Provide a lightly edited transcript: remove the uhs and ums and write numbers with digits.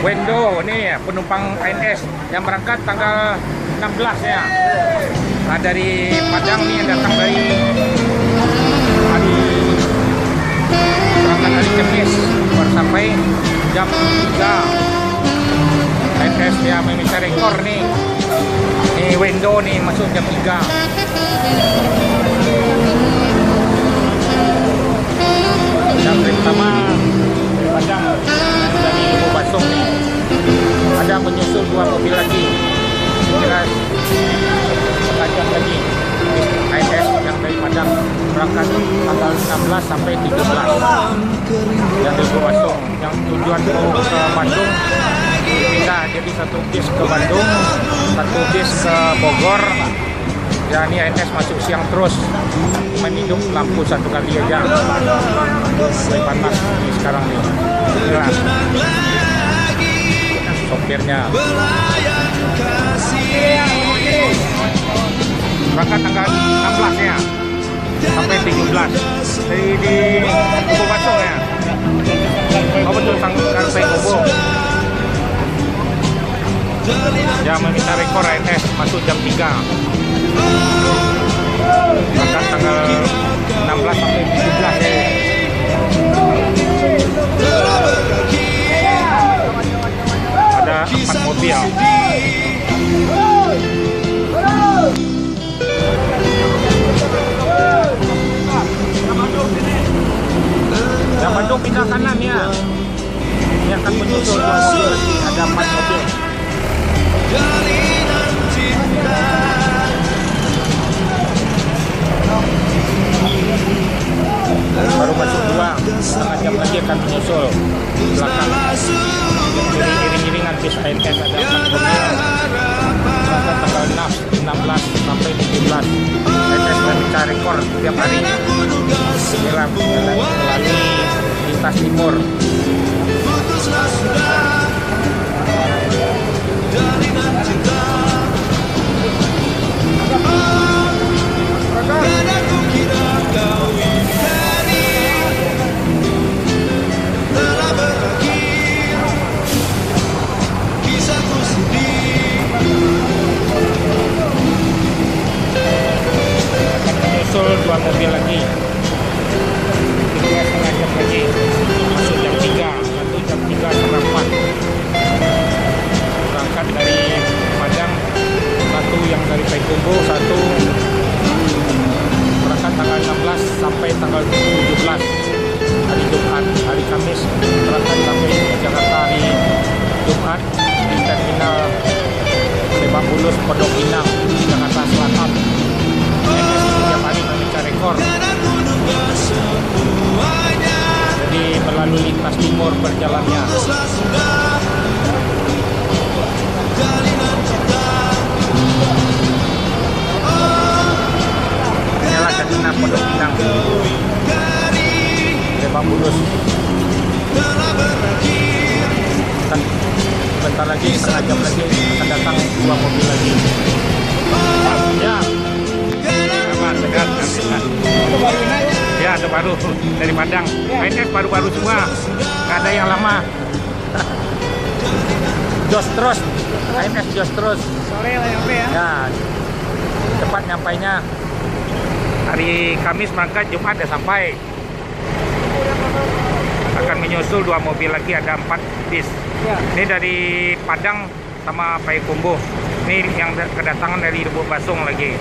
Wendo nih penumpang ANS yang berangkat tanggal 16 ya. Nah, dari Padang nih yang datang dari berangkat hari Kamis baru sampai jam 3. ANS ya memecah rekor nih. Ini Wendo nih masuk jam 3. Yang pertama dari Padang dari Lubuk Basung nih. Ada menyusul 2 mobil lagi. Kira setengah jam lagi. ANS yang dari Padang berangkat tanggal 16 sampai 17 yang dari Lubuk Basung. Yang tujuan mau ke Bandung pindah jadi satu bis ke Bandung, satu bis ke Bogor. Ya ini ANS masuk siang terus, cuma hidup lampu satu kali aja. Mulai panas ini sekarang nih. Inilah sopirnya. Berangkat tanggal 16 ya sampai 17 di Lubuk Basung ya. Oh betul, sampai Bogor. Ya meminta rekor ANS masuk jam 3. Berangkat tanggal 16 sampai 17 ya. Ada 4 mobil. Yang Bandung pindah kanan ya. Ini akan menyusul 2 mobil lagi. Ada 4 mobil. Baru masuk 2, setengah jam lagi akan menyusul belakang. Iring-iringan bis ANS ada 4 mobil. Berangkat tanggal 16 sampai 17. ANS memecah rekor setiap hari. Inilah melalui lintas timur. Menyusul 2 mobil lagi. 3 setengah jam lagi. Masuk jam 3. Satu jam 3 setengah 4. Berangkat dari Padang. Satu yang dari Payakumbuh. Satu berangkat tanggal 16 sampai tanggal 17. Hari Jumat. Hari Kamis berangkat sampai Jakarta hari Jumat di terminal Lebak Bulus Pondok Pinang, Jakarta Selatan. Setiap hari memecah rekor. Jadi melalui lintas timur perjalannya. Inilah terminal Pondok Pinang, Lebak Bulus. Bentar lagi, setengah jam lagi akan datang 2 mobil lagi. Ya. Segar. Itu baru ini? Ya, itu baru dari Padang. ANS baru-baru semua, nggak ada yang lama. Jos terus, ANS jos terus. Sore lah nyampe ya? Ya, cepat nyampainya. Hari Kamis berangkat, Jumat udah sampai. Akan menyusul 2 mobil lagi, ada 4 bis. Ya. Ini dari Padang sama Payakumbuh. Ini yang kedatangan dari Lubuk Basung lagi.